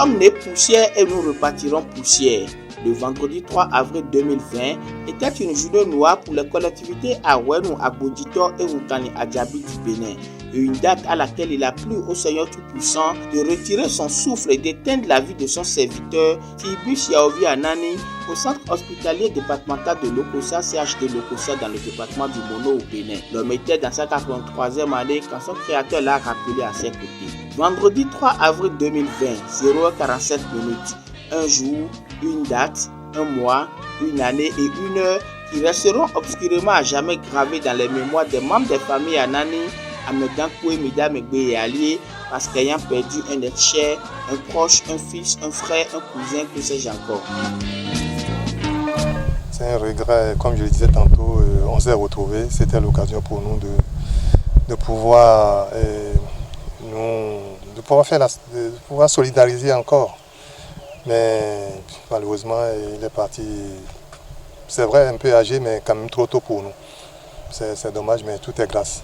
sommes nés poussière et nous repartirons poussière. Le vendredi 3 avril 2020 était une journée noire pour les collectivités à Ouénou, à Bodito et Moutani Adjabi du Bénin. Une date à laquelle il a plu au Seigneur Tout-Puissant de retirer son souffle et d'éteindre la vie de son serviteur, Tibus Yaovi Anani, au centre hospitalier départemental de Lokossa, CHD Lokossa, dans le département du Mono au Bénin. L'homme était dans sa 83e année quand son créateur l'a rappelé à ses côtés. Vendredi 3 avril 2020, 0h47 minutes. Un jour, une date, un mois, une année et une heure qui resteront obscurément à jamais gravés dans les mémoires des membres des familles Anani, Amedankoué, Midamegbe et alliés, parce qu'ayant perdu un être cher, un proche, un fils, un frère, un cousin, que sais-je encore. C'est un regret, comme je le disais tantôt, on s'est retrouvés. C'était l'occasion pour nous de pouvoir pouvoir solidariser encore. Mais malheureusement, il est parti, c'est vrai, un peu âgé, mais quand même trop tôt pour nous. C'est dommage, mais tout est grâce.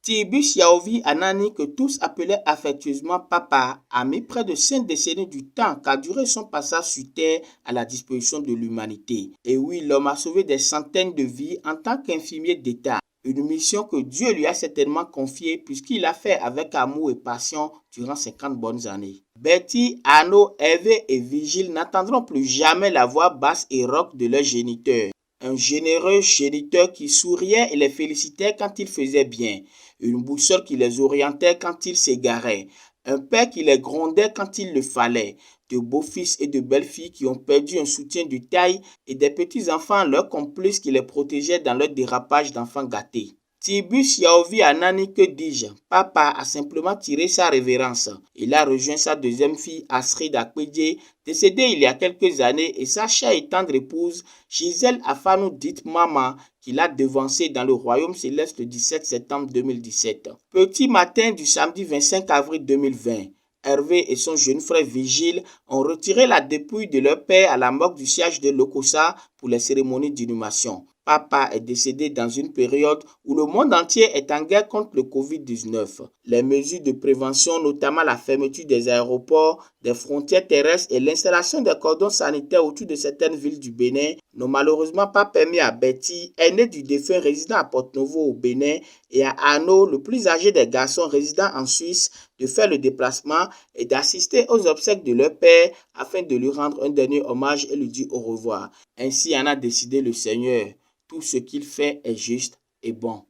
Tibus Yaovi Anani, que tous appelaient affectueusement Papa, a mis près de 5 décennies du temps qu'a duré son passage sur Terre à la disposition de l'humanité. Et oui, l'homme a sauvé des centaines de vies en tant qu'infirmier d'État. Une mission que Dieu lui a certainement confiée puisqu'il l'a fait avec amour et passion durant 50 bonnes années. Betty, Arnaud, Hervé et Vigile n'entendront plus jamais la voix basse et rauque de leur géniteur. Un généreux géniteur qui souriait et les félicitait quand ils faisaient bien. Une boussole qui les orientait quand ils s'égaraient. Un père qui les grondait quand il le fallait. De beaux-fils et de belles-filles qui ont perdu un soutien de taille et des petits-enfants leurs complices qui les protégeaient dans leur dérapage d'enfants gâtés. Tibus Yaovi Anani, que dis-je, Papa a simplement tiré sa révérence. Il a rejoint sa deuxième fille Astrid Akpedje, décédée il y a quelques années, et sa chère et tendre épouse Gisèle Afanou, dite Maman, qu'il a devancée dans le royaume céleste le 17 septembre 2017. Petit matin du samedi 25 avril 2020, Hervé et son jeune frère Vigile ont retiré la dépouille de leur père à la morgue du siège de Lokossa pour les cérémonies d'inhumation. Papa est décédé dans une période où le monde entier est en guerre contre le Covid-19. Les mesures de prévention, notamment la fermeture des aéroports, des frontières terrestres et l'installation des cordons sanitaires autour de certaines villes du Bénin, n'ont malheureusement pas permis à Betty, aînée du défunt résident à Porto-Novo au Bénin, et à Arnaud, le plus âgé des garçons résidant en Suisse, de faire le déplacement et d'assister aux obsèques de leur père afin de lui rendre un dernier hommage et lui dire au revoir. Ainsi en a décidé le Seigneur. Tout ce qu'il fait est juste et bon.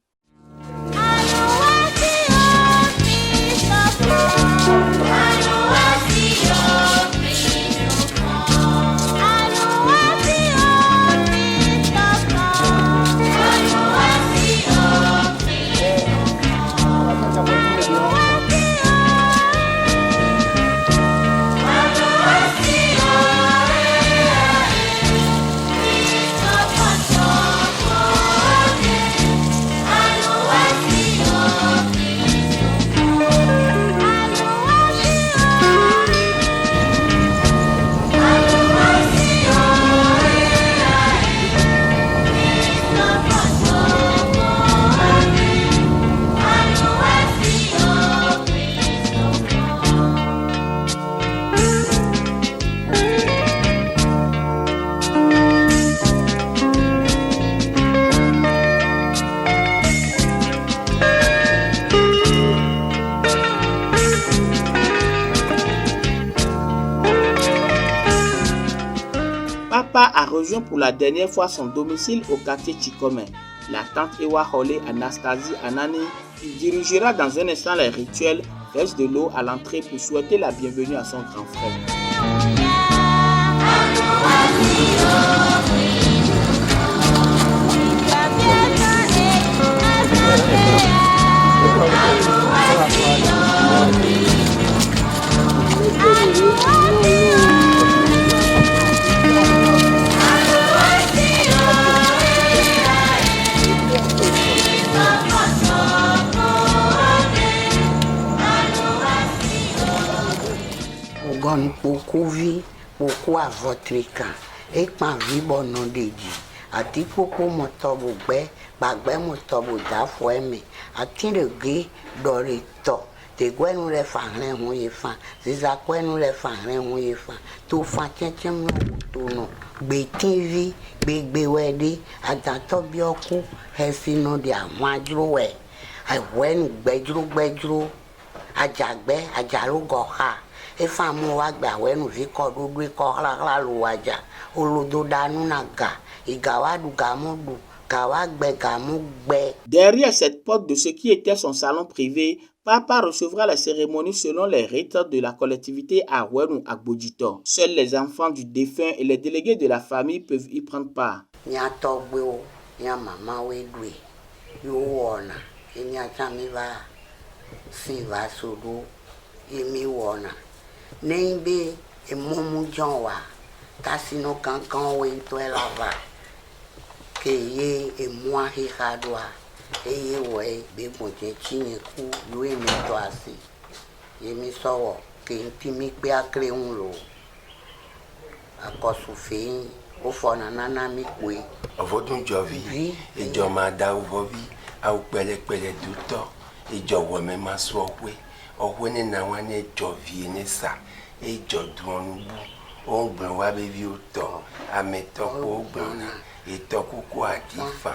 Papa a rejoint pour la dernière fois son domicile au quartier Chikome. La tante Ewa Hole Anastasie Anani, qui dirigera dans un instant les rituels, verse de l'eau à l'entrée pour souhaiter la bienvenue à son grand frère. Beaucoup vie, beaucoup à votre camp. Et ma vie bonne nom de Dieu. A dit beaucoup mon tobo bé, bagbe mon tobo da fouemme. A tin le gay dans le to. te gwe nous les fangren on y fan ziza gwe nous les fangren on y fan tout fan tchem tout non betinvi begbe wedi adato bioku hesino dia majro we ai wen gbejro ajagbe ajaro goha e famu wa gba wenu vi ko dudu ko la lo waja olodo danu naga igawadu gamudu gawagbe gamugbe. Derrière cette porte de ce qui était son salon privé, Papa recevra la cérémonie selon les rites de la collectivité à Wenu Agbodjito. Seuls les enfants du défunt et les délégués de la famille peuvent y prendre part. Nya togbe nya mama wedwe yo wona nya chamiva siva sudu yemi wona nembe e momu jonwa tasino kankan we to elava ke ye e moi hikadwa ye we be moje chinye ku yo emi to asi yemi sowo ke ntimi pe akre unlo akosu fein o fona nana mi pe ọfọdún jọvi ìjọ máa dá owó bí àwọn pẹ̀lẹ́pẹ̀lẹ́ tó tọ ìjọ wọmẹ máa sọ pé ọwọ́ nínú àwọn ní jọvi ní sà ìjọ dùn ọ̀nù bú ó ń gbọ̀n wá bíbí ó tọ àmì tọkọ ó gbọ̀n náà ìtọ́ kókó àdìfà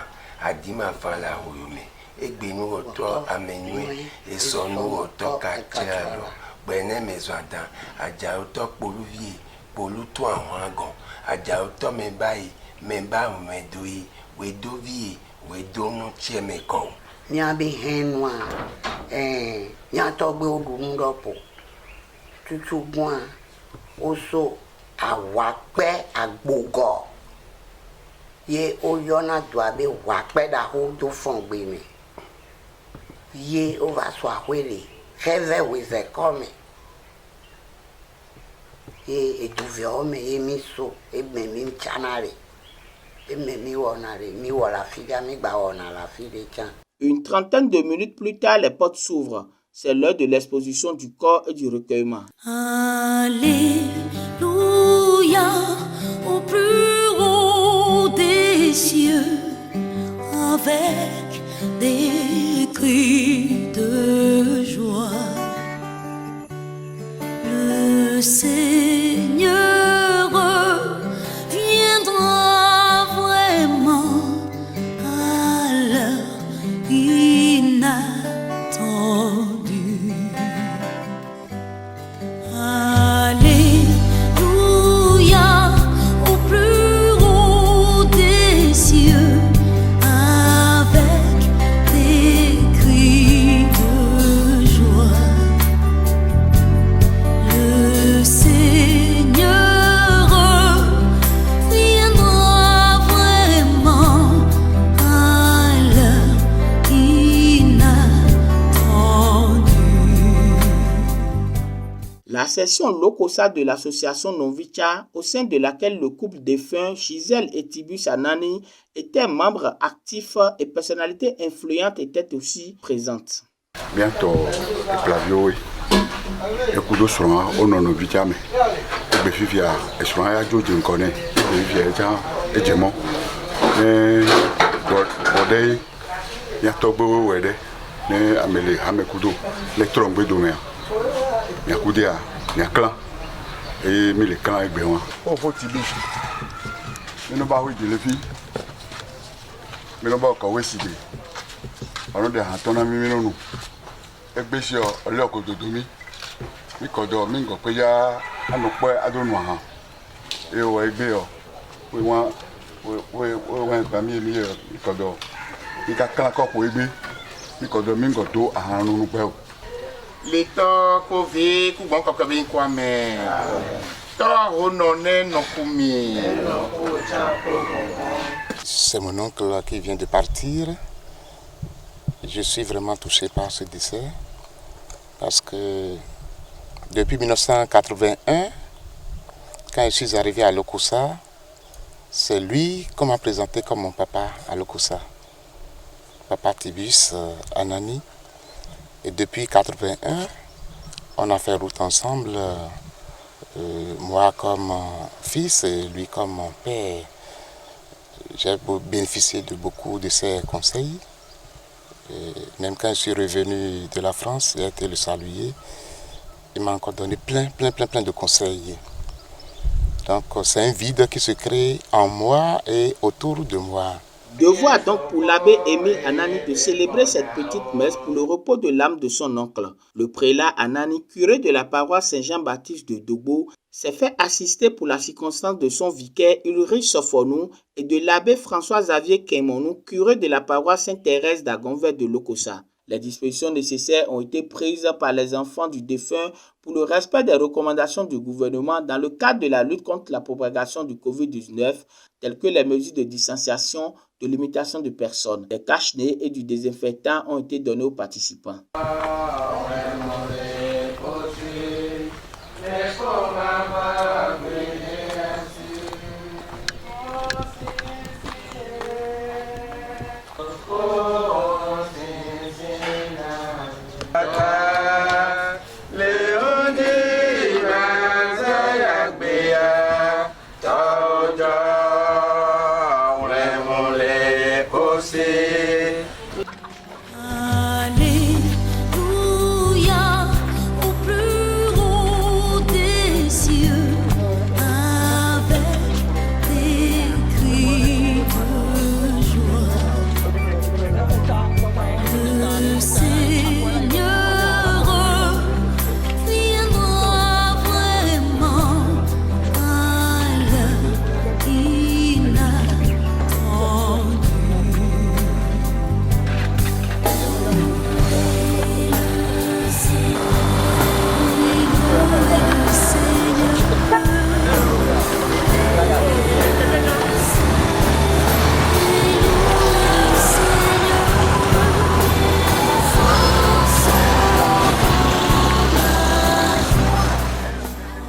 àdìmáfà làwòrán ẹgbẹ̀nu ọ̀tọ̀ àmẹ̀nùẹ̀ ìsọ̀nù ọ̀tọ̀ kàtsẹ́ lọ gbẹ̀nẹ́ mẹ́sàn àdán àjà ọ̀tọ̀ polúvié polútó àwọn àgàn àjà ọ̀tọ̀ mi báyìí memba medoi wedovi wedono chemeko nya be henwa nya togbe odun ropo tutu gwan oso awape agbogo ye oyona doabe wape da ho do fon gbe mi ye o va so ahwele heve wize come ye eduve ome ye miso e memi chanare. Une trentaine de minutes plus tard, les portes s'ouvrent. C'est l'heure de l'exposition du corps et du recueillement. Alléluia, au plus haut des cieux, avec des cris de joie. Le Seigneur La section Lokosa de l'association Novicha, au sein de laquelle le couple défunt Gisèle et Tibus Anani étaient membres actifs et personnalités influentes étaient aussi présentes. Bientôt, Plavio, et Kudo Sura, au nom Novicha, mais Befifia, et Sura, Jojo connaît, et Jemon. Mais, Bodé, Yatobo, Wede, ne Amele, Hamekudo, les trompes de mer. Yakudia, Yakla, et mis les clans avec Béouin. Oh, faut Tibi. Mais non, pas oui, de l'épi. Mais non, pas encore, oui, si. On a des hantons à Miminou. Et Béchio, l'heure que de Domi. Mikodo, Mingo, Paya, à nos points à Donois. Et au Ebéo, oui, famille, Mikodo. Il y a un corps pour Ebé. Mikodo, Mingo, Do, à un nous père. L'état Kové, Kouban Kakabin Kwame, Taronone Nokumi. C'est mon oncle qui vient de partir. Je suis vraiment touché par ce décès parce que depuis 1981, quand je suis arrivé à Lokosa, c'est lui qu'on m'a présenté comme mon papa à Lokosa. Papa Tibus Anani. Et depuis 1981, on a fait route ensemble, moi comme fils et lui comme mon père. J'ai bénéficié de beaucoup de ses conseils. Et même quand je suis revenu de la France, j'ai été le saluer. Il m'a encore donné plein de conseils. Donc c'est un vide qui se crée en moi et autour de moi. Devoir donc pour l'abbé Émile Anani de célébrer cette petite messe pour le repos de l'âme de son oncle. Le prélat Anani, curé de la paroisse Saint-Jean-Baptiste de Dobo, s'est fait assister pour la circonstance de son vicaire Ulrich Sofonou et de l'abbé François-Xavier Kemonou, curé de la paroisse Sainte-Thérèse d'Agonvert de Lokossa. Les dispositions nécessaires ont été prises par les enfants du défunt pour le respect des recommandations du gouvernement dans le cadre de la lutte contre la propagation du Covid-19, telles que les mesures de distanciation, de limitation de personnes. Des cache-nez et du désinfectant ont été donnés aux participants.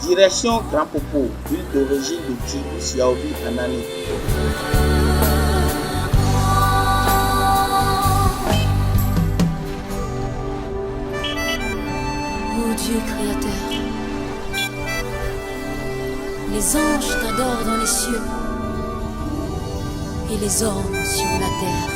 Direction Grand Popo, ville d'origine de Djibou Siaobi Anani. Ô Dieu créateur, les anges t'adorent dans les cieux et les hommes sur la terre.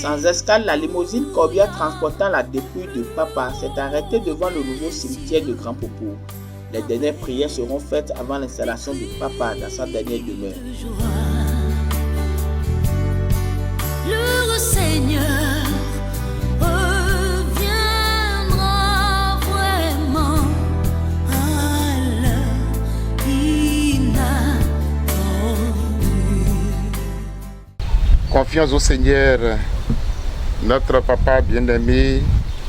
Sans escale, la limousine Corbia transportant la dépouille de papa s'est arrêtée devant le nouveau cimetière de Grand Popo. Les dernières prières seront faites avant l'installation de papa dans sa dernière demeure. Le Seigneur reviendra vraiment à l'heure inattendue. Confiance au Seigneur, notre papa bien-aimé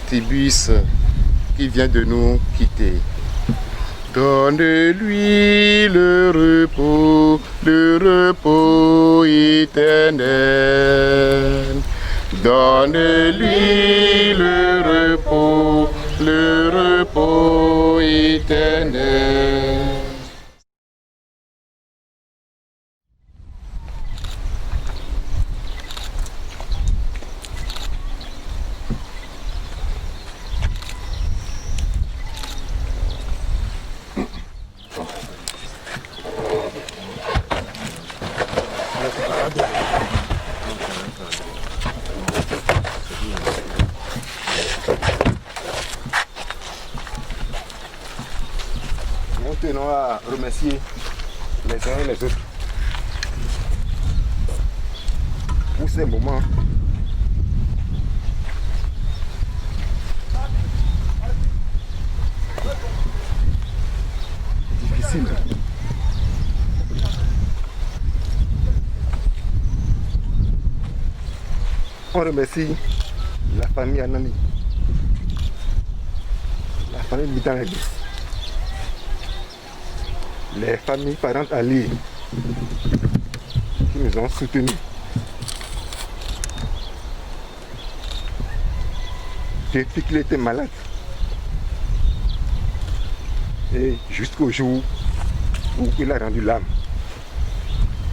Tibus qui vient de nous quitter. Donne-lui le repos éternel. Donne-lui le repos éternel. Nous tenons à remercier les uns et les autres pour ces moments difficiles. On remercie la famille Anani, la famille Mitanagis, les familles parentes alliées qui nous ont soutenus depuis qu'il était malade. Et jusqu'au jour où il a rendu l'âme.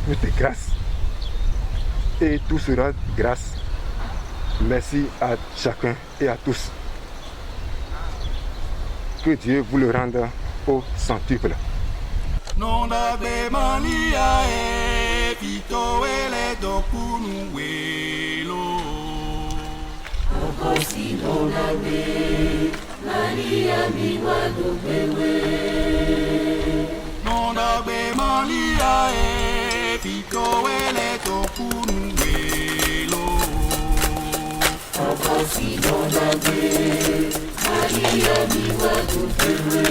Tout est grâce. Et tout sera grâce. Merci à chacun et à tous. Que Dieu vous le rende au centuple. Non d'abe malia e pito ele do kunuelo. Okosi non d'abe malia miwa do bewe. Non d'abe malia e pito ele do kunuelo. Okosi non d'abe malia miwa do bewe.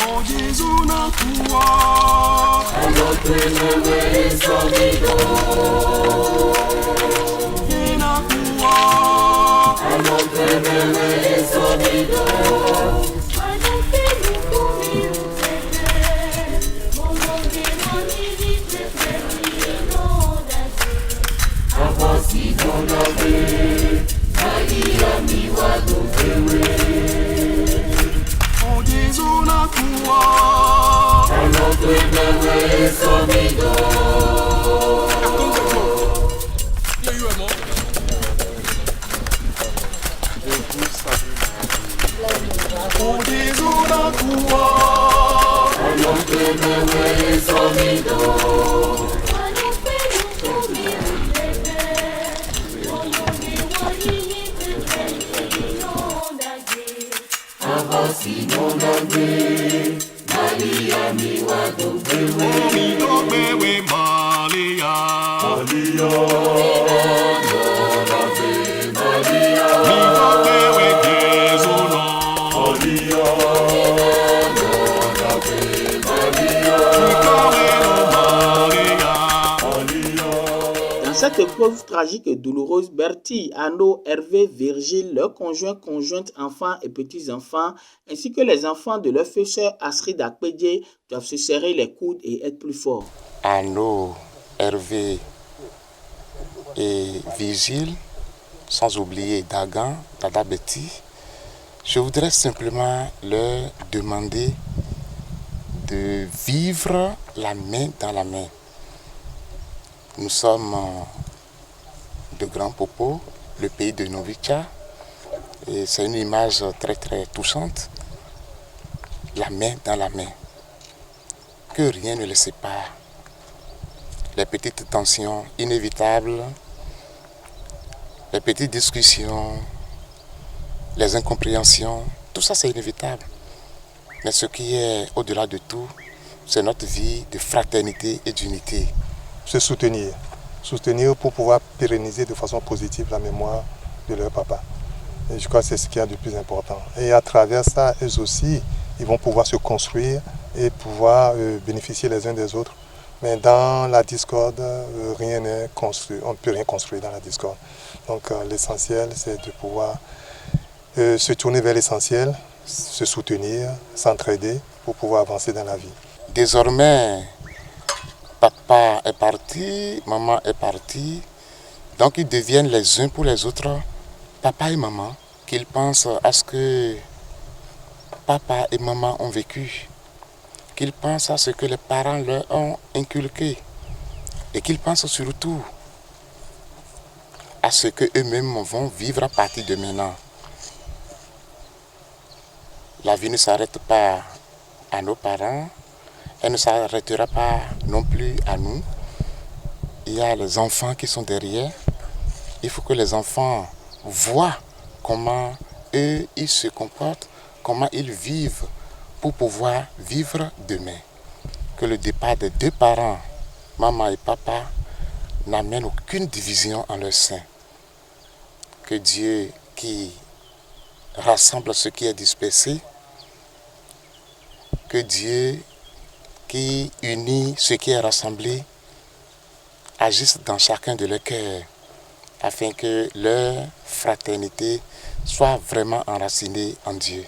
Oh Jésus na kuwa Anokwelewe somido na kuwa Anokwelewe somido Anokwelewe somido Mononge monini preferi inondase Abosi donabe Maria miwa dobewe Oh Jésus na kuwa Anokwelewe somido Oh Jésus na kuwa Anokwelewe somido Sinonagbe, Malia miwa dobewe. Mi dobewe Malia. Malia. Malia. Mi dobewe Jesuno. Malia. Dans cette épreuve tragique et douloureuse, Bertie, Arnaud, Hervé, Virgile, leurs conjointes, enfants et petits-enfants, ainsi que les enfants de leur sœur Astrid Akpedje doivent se serrer les coudes et être plus forts. Arnaud, Hervé et Virgile, sans oublier Dagan, Dada Betty, je voudrais simplement leur demander de vivre la main dans la main. Nous sommes de Grand Popo, le pays de Novicha, et c'est une image très très touchante. La main dans la main, que rien ne les sépare. Les petites tensions inévitables, les petites discussions, les incompréhensions, tout ça c'est inévitable. Mais ce qui est au-delà de tout, c'est notre vie de fraternité et d'unité. Se soutenir pour pouvoir pérenniser de façon positive la mémoire de leur papa. Et je crois que c'est ce qu'il y a de plus important. Et à travers ça, eux aussi, ils vont pouvoir se construire et pouvoir bénéficier les uns des autres. Mais dans la discorde, rien n'est construit. On ne peut rien construire dans la discorde. Donc l'essentiel, c'est de pouvoir se tourner vers l'essentiel, se soutenir, s'entraider pour pouvoir avancer dans la vie. Désormais, papa est parti, maman est partie, donc ils deviennent les uns pour les autres, papa et maman, qu'ils pensent à ce que papa et maman ont vécu, qu'ils pensent à ce que les parents leur ont inculqué, et qu'ils pensent surtout à ce qu'eux-mêmes vont vivre à partir de maintenant. La vie ne s'arrête pas à nos parents, elle ne s'arrêtera pas non plus à nous. Il y a les enfants qui sont derrière. Il faut que les enfants voient comment eux, ils se comportent, comment ils vivent pour pouvoir vivre demain. Que le départ des deux parents, maman et papa, n'amène aucune division en leur sein. Que Dieu qui rassemble ce qui est dispersé, que Dieu qui unit ce qui est rassemblé, agissent dans chacun de leurs cœurs, afin que leur fraternité soit vraiment enracinée en Dieu.